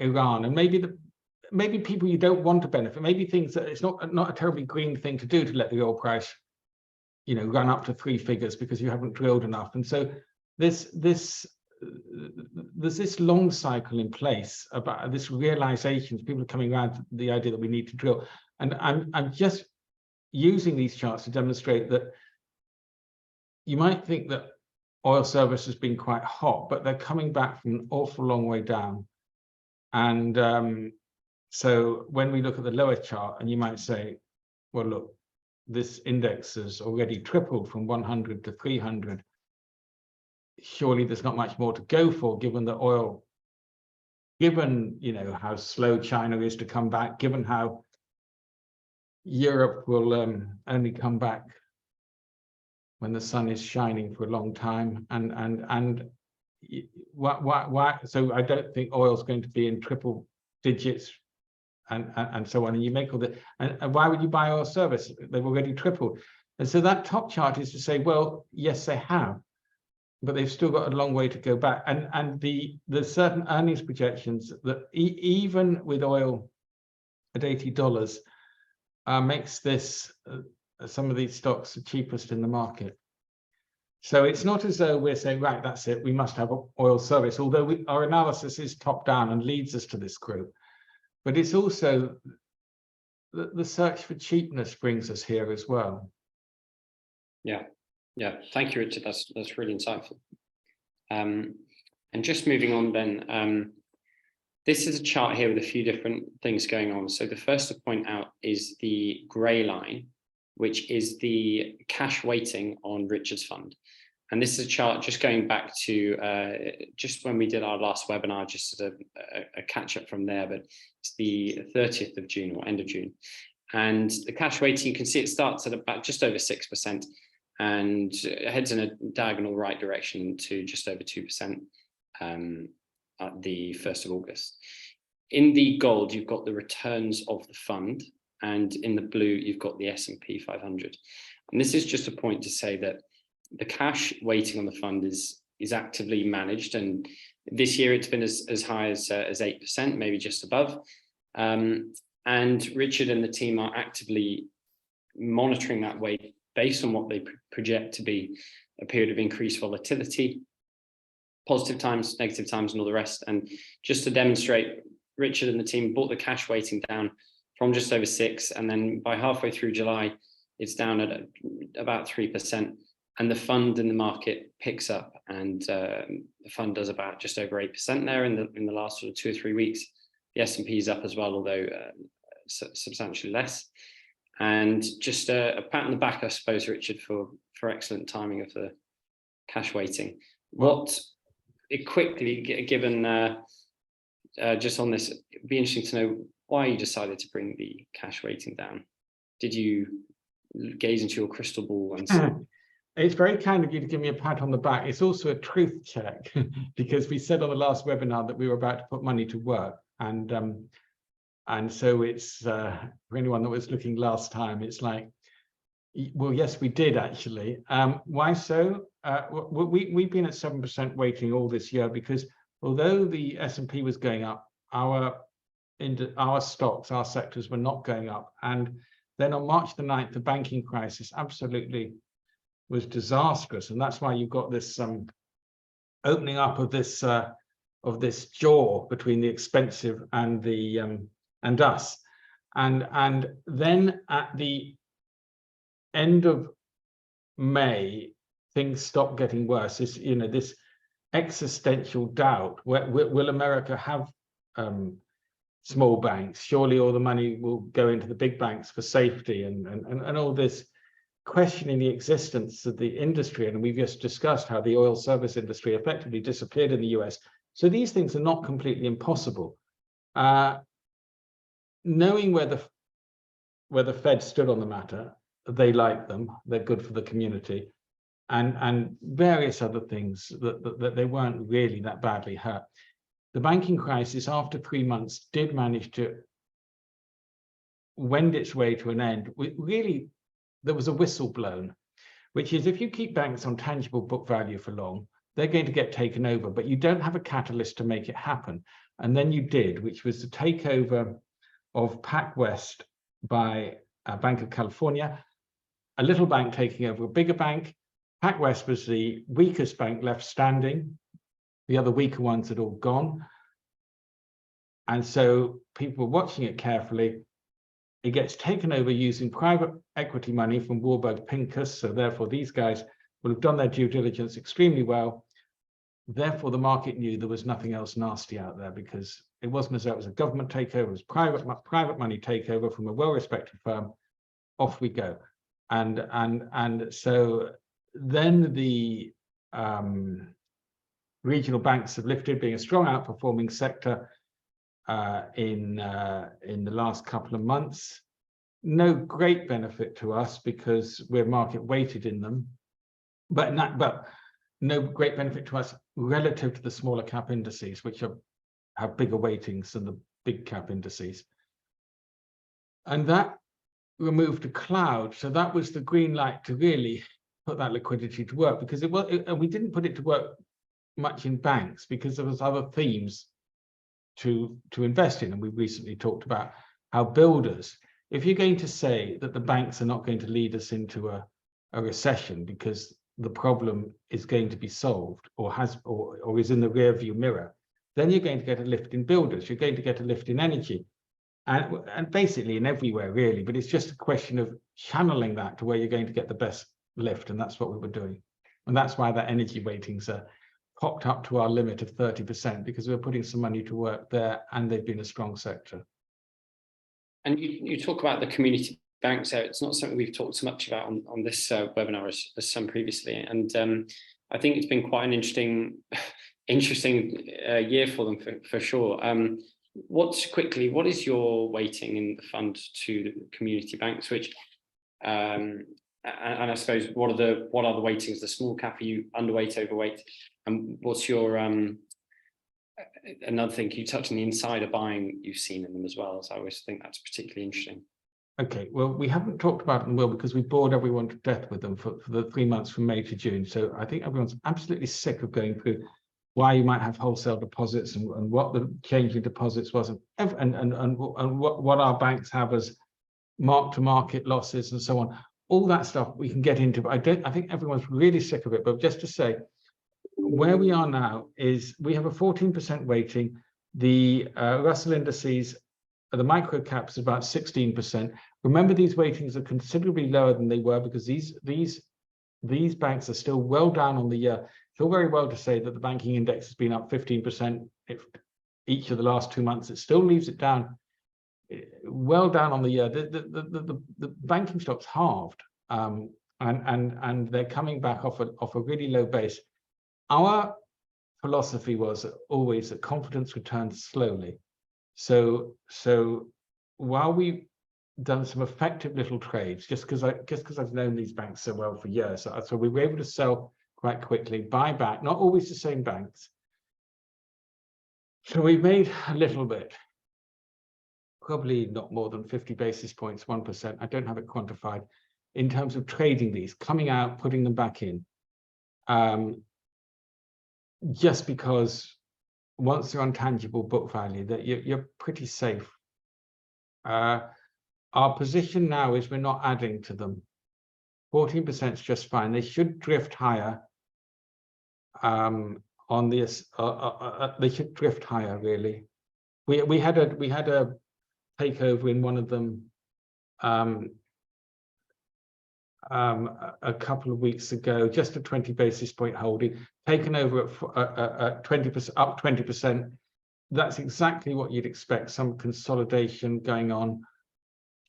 Iran, and maybe people you don't want to benefit, maybe things that it's not a terribly green thing to do, to let the oil price run up to 3 figures because you haven't drilled enough. And so there's this long cycle in place about this realization. People are coming around to the idea that we need to drill. And I'm just using these charts to demonstrate that you might think that oil service has been quite hot, but they're coming back from an awful long way down. And so when we look at the lower chart, and you might say, well, look, this index has already tripled from 100 to 300. Surely there's not much more to go for, given that oil, given how slow China is to come back, given how Europe will only come back when the sun is shining for a long time, and why? So I don't think oil's going to be in triple digits, and so on. And you make all the, and why would you buy oil service? They've already tripled. And so that top chart is to say, well, yes, they have, but they've still got a long way to go back. And the certain earnings projections that even with oil at $80 makes this some of these stocks the cheapest in the market. So it's not as though we're saying, right, that's it, we must have oil service, although our analysis is top down and leads us to this group. But it's also the search for cheapness brings us here as well. Yeah, thank you, Richard. That's really insightful. And just moving on then, this is a chart here with a few different things going on. So the first to point out is the grey line, which is the cash weighting on Richard's fund. And this is a chart just going back to just when we did our last webinar, just as a catch up from there, but it's the 30th of June or end of June. And the cash weighting, you can see it starts at about just over 6% and heads in a diagonal right direction to just over 2% at the 1st of August. In the gold, you've got the returns of the fund, and in the blue, you've got the S&P 500. And this is just a point to say that the cash weighting on the fund is actively managed, and this year it's been as high as 8%, maybe just above. And Richard and the team are actively monitoring that weight based on what they project to be a period of increased volatility, positive times, negative times, and all the rest. And just to demonstrate, Richard and the team brought the cash weighting down from just over 6%, and then by halfway through July, it's down at about 3%. And the fund in the market picks up, and the fund does about just over 8% there in the last sort of 2 or 3 weeks. The S&P is up as well, although substantially less. And just a pat on the back, I suppose, Richard, for excellent timing of the cash weighting. What it quickly, given just on this, it'd be interesting to know why you decided to bring the cash weighting down. Did you gaze into your crystal ball and see? It's very kind of you to give me a pat on the back. It's also a truth check because we said on the last webinar that we were about to put money to work, and so it's for anyone that was looking last time, it's like, well, yes, we did actually. Why so? We've been at 7% weighting all this year because although the S&P was going up, our stocks, our sectors were not going up. And then on March the 9th, the banking crisis absolutely was disastrous, and that's why you've got this opening up of this jaw between the expensive and the and us, and then at the end of May, things stopped getting worse. This existential doubt: will America have small banks? Surely all the money will go into the big banks for safety, and all this questioning the existence of the industry. And we've just discussed how the oil service industry effectively disappeared in the US. So these things are not completely impossible. Knowing where the Fed stood on the matter, they like them, they're good for the community, and various other things that they weren't really that badly hurt. The banking crisis, after 3 months, did manage to wend its way to an end. Really, there was a whistle blown, which is if you keep banks on tangible book value for long, they're going to get taken over, but you don't have a catalyst to make it happen. And then you did, which was the takeover of PacWest by Bank of California, a little bank taking over a bigger bank. PacWest was the weakest bank left standing. The other weaker ones had all gone. And so people were watching it carefully. It gets taken over using private equity money from Warburg Pincus. So therefore, these guys will have done their due diligence extremely well. Therefore, the market knew there was nothing else nasty out there because it wasn't as though it was a government takeover, it was private money takeover from a well-respected firm. Off we go. And so then the regional banks have lifted, being a strong outperforming sector in the last couple of months. No great benefit to us because we're market weighted in them, but no great benefit to us relative to the smaller cap indices, which have bigger weightings than the big cap indices. And that removed a cloud. So that was the green light to really put that liquidity to work, because we didn't put it to work much in banks because there was other themes to invest in. And we recently talked about how builders, if you're going to say that the banks are not going to lead us into a recession because the problem is going to be solved or is in the rear view mirror, then you're going to get a lift in builders, you're going to get a lift in energy, and basically in everywhere really, but it's just a question of channeling that to where you're going to get the best lift, and that's what we were doing. And that's why that energy weightings are popped up to our limit of 30%, because we're putting some money to work there and they've been a strong sector. And you talk about the community banks. It's not something we've talked so much about on this webinar as some previously. And I think it's been quite an interesting year for them for sure. What is your weighting in the fund to the community banks, which and I suppose what are the weightings? The small cap, are you underweight, overweight, and what's your another thing, you touched on the insider buying you've seen in them as well, so I always think that's particularly interesting. Okay, well, we haven't talked about them, Will, because we bored everyone to death with them for the 3 months from May to June. So I think everyone's absolutely sick of going through why you might have wholesale deposits and what the change in deposits was, and what our banks have as mark-to-market losses and so on. All that stuff we can get into, but I think everyone's really sick of it. But just to say, where we are now is we have a 14% weighting. The Russell indices, the micro caps, is about 16%. Remember, these weightings are considerably lower than they were because these banks are still well down on the year. It's all very well to say that the banking index has been up 15% each of the last 2 months. It still leaves it down, well down on the year. The banking stock's halved, and they're coming back off a really low base. Our philosophy was always that confidence returns slowly. So while we've done some effective little trades, just because I've known these banks so well for years, so we were able to sell quite quickly, buy back, not always the same banks. So we've made a little bit, probably not more than 50 basis points, 1%. I don't have it quantified in terms of trading these, coming out, putting them back in. Just because once they're on tangible book value, that you're pretty safe. Our position now is we're not adding to them. 14% is just fine. They should drift higher. On this, they should drift higher. Really, we had a takeover in one of them a couple of weeks ago, just a 20 basis point holding, taken over at 20%, up 20%. That's exactly what you'd expect, some consolidation going on,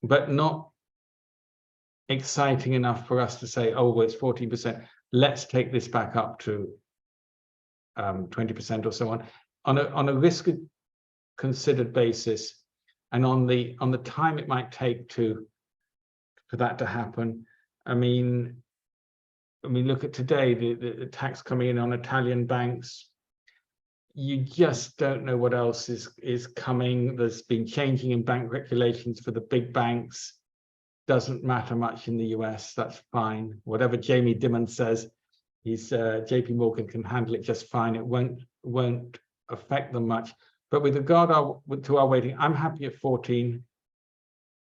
but not exciting enough for us to say, oh, well, it's 14%. Let's take this back up to 20% or so on a risk considered basis, and on the time it might take for that to happen. I mean, look at today, the tax coming in on Italian banks. You just don't know what else is coming. There's been changing in bank regulations for the big banks. Doesn't matter much in the US. That's fine. Whatever Jamie Dimon says, he's JP Morgan can handle it just fine. It won't affect them much. But with regard to our weighting, I'm happy at 14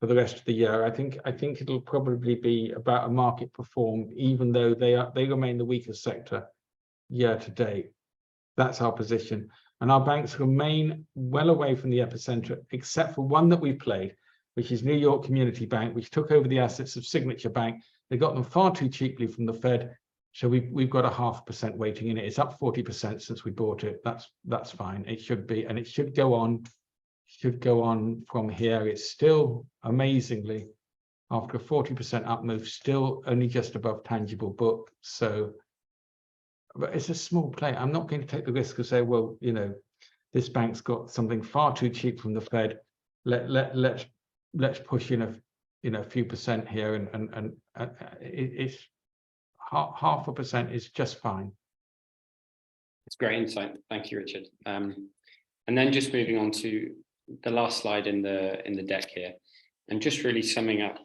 for the rest of the year. I think it'll probably be about a market perform, even though they remain the weakest sector year to date. That's our position. And our banks remain well away from the epicenter, except for one that we played, which is New York Community Bank, which took over the assets of Signature Bank. They got them far too cheaply from the Fed. So we've got a 0.5% weighting in it. It's up 40% since we bought it. That's fine. It should be, and it should go on from here. It's still, amazingly, after a 40% up move, still only just above tangible book. So, but it's a small play. I'm not going to take the risk of say, well, you know, this bank's got something far too cheap from the Fed. Let's push in a few percent here, and it's 0.5% is just fine. It's great insight. Thank you, Richard. And then just moving on to the last slide in the deck here, and just really summing up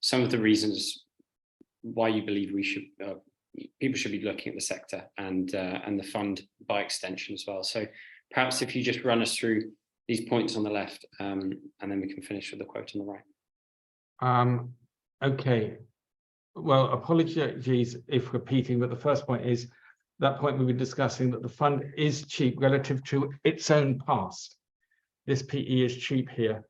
some of the reasons why you believe people should be looking at the sector and the fund by extension as well. So perhaps if you just run us through these points on the left, and then we can finish with the quote on the right. Okay. Well, apologies if repeating, but the first point is that point we've been discussing, that the fund is cheap relative to its own past. This PE is cheap here.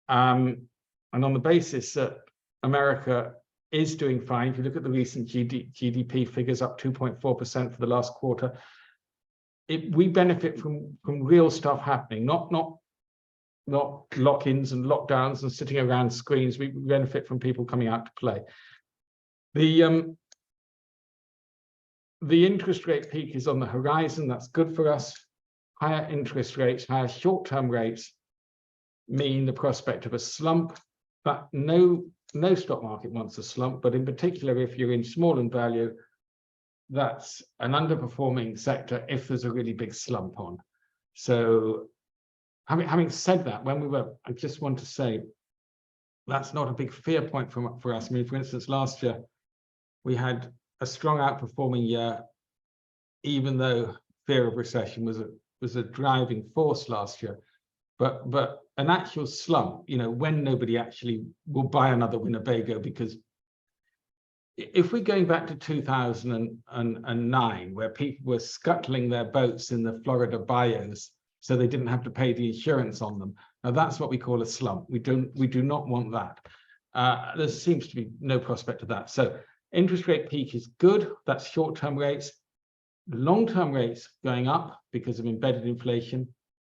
And on the basis that America is doing fine, if you look at the recent GDP figures, up 2.4% for the last quarter, we benefit from real stuff happening, not lock-ins and lockdowns and sitting around screens. We benefit from people coming out to play. the interest rate peak is on the horizon. That's good for us. Higher interest rates, higher short-term rates mean the prospect of a slump, but no stock market wants a slump, but in particular, if you're in small and value, that's an underperforming sector if there's a really big slump on. So having said that, I just want to say, that's not a big fear point for us. I mean, for instance, last year, we had a strong outperforming year, even though fear of recession was a driving force last year. But an actual slump, when nobody actually will buy another Winnebago, because if we're going back to 2009, where people were scuttling their boats in the Florida bayous so they didn't have to pay the insurance on them, now that's what we call a slump. We do not want that. There seems to be no prospect of that. So interest rate peak is good. That's short-term rates. Long-term rates going up because of embedded inflation.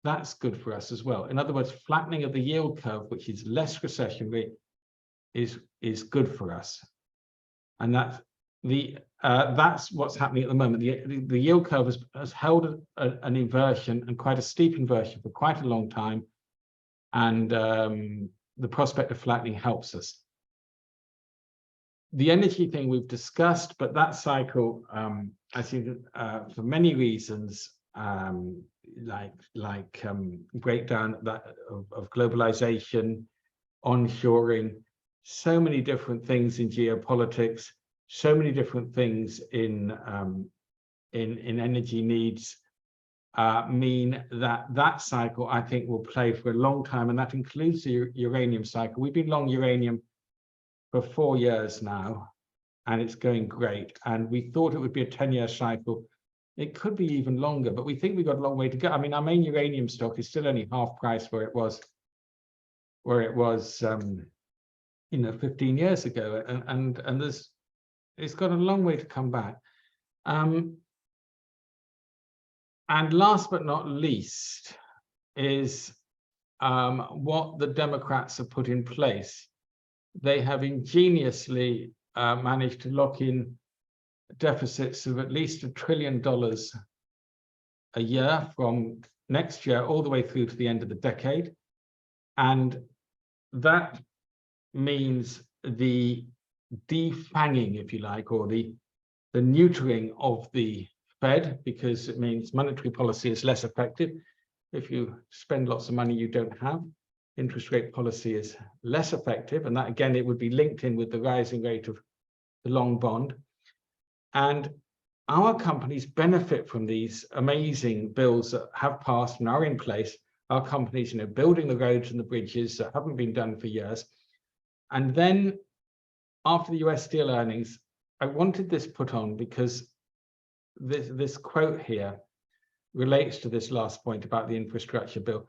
That's good for us as well. In other words, flattening of the yield curve, which is less recessionary, is good for us. And that's what's happening at the moment. The yield curve has held an inversion, and quite a steep inversion, for quite a long time. And the prospect of flattening helps us. The energy thing we've discussed, but that cycle, I think, for many reasons, breakdown of globalization, onshoring, so many different things in geopolitics, so many different things in energy needs, mean that cycle, I think, will play for a long time, and that includes the uranium cycle. We've been long uranium for 4 years now, and it's going great. And we thought it would be a 10-year cycle. It could be even longer, but we think we've got a long way to go. I mean, our main uranium stock is still only half price where it was 15 years ago, and it's got a long way to come back. And last but not least is what the Democrats have put in place. They have ingeniously managed to lock in deficits of at least $1 trillion a year from next year all the way through to the end of the decade. And that means the defanging, if you like, or the neutering of the Fed, because it means monetary policy is less effective. If you spend lots of money you don't have, interest rate policy is less effective. And that, again, it would be linked in with the rising rate of the long bond. And our companies benefit from these amazing bills that have passed and are in place. Our companies, building the roads and the bridges that haven't been done for years. And then after the US Steel earnings, I wanted this put on because this quote here relates to this last point about the infrastructure bill.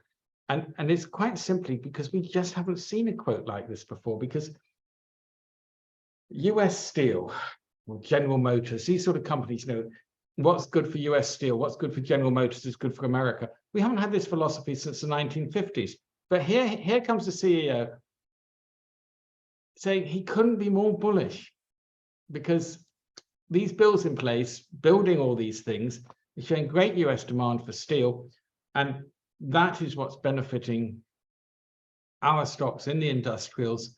And it's quite simply because we just haven't seen a quote like this before, because US Steel or General Motors, these sort of companies, what's good for US Steel, what's good for General Motors is good for America. We haven't had this philosophy since the 1950s. But here comes the CEO saying he couldn't be more bullish, because these bills in place, building all these things, is showing great US demand for steel. And that is what's benefiting our stocks in the industrials.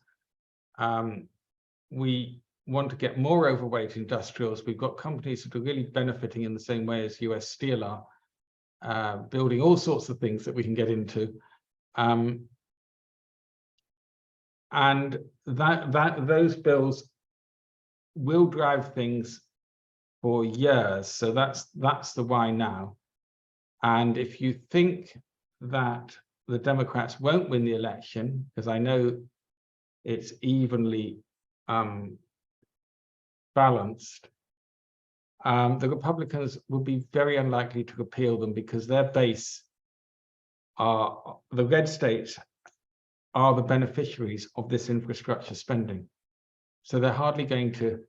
We want to get more overweight industrials. We've got companies that are really benefiting in the same way as US Steel are, building all sorts of things that we can get into. And those bills will drive things for years. So that's the why now. And if you think that the Democrats won't win the election, because I know it's evenly balanced, the Republicans will be very unlikely to repeal them, because their base are the red states are the beneficiaries of this infrastructure spending. So they're hardly going to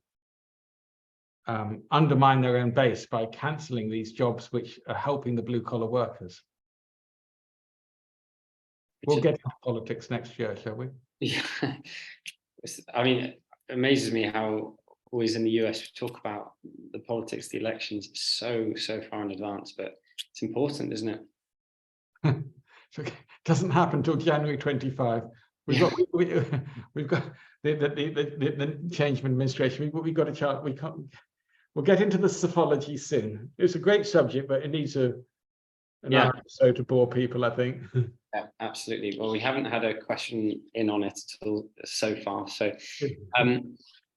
undermine their own base by cancelling these jobs which are helping the blue-collar workers. We'll get into politics next year, shall we? Yeah. I mean, it amazes me how always in the US, we talk about the politics, the elections so far in advance, but it's important, isn't it? So it doesn't happen till January 25. We've got we've got the change of administration. We've got a chart. We'll get into the psephology soon. It's a great subject, but it needs an hour or so to bore people, I think. Yeah, absolutely. Well, we haven't had a question in on it so far. So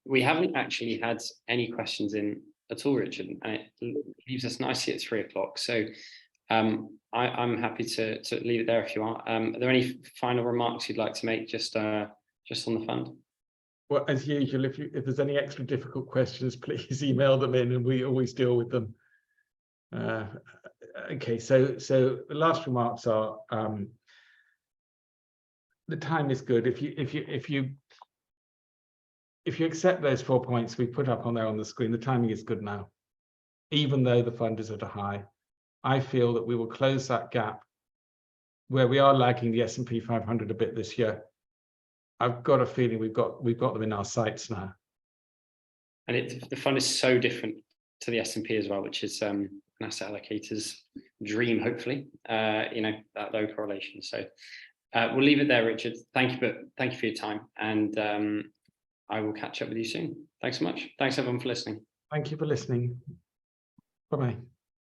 we haven't actually had any questions in at all, Richard, and it leaves us nicely at 3 o'clock. So I'm happy to leave it there if you are. Are there any final remarks you'd like to make just on the fund? Well, as usual, if there's any extra difficult questions, please email them in, and we always deal with them. Okay, so the last remarks are the time is good. If you accept those 4 points we put up on there on the screen, the timing is good now, even though the fund is at a high. I feel that we will close that gap where we are lagging the S&P 500 a bit this year. I've got a feeling we've got them in our sights now. And the fund is so different to the S&P as well, which is an asset allocator's dream, hopefully, that low correlation. So we'll leave it there, Richard. Thank you for your time, and I will catch up with you soon. Thanks so much. Thanks everyone for listening. Thank you for listening. Bye-bye.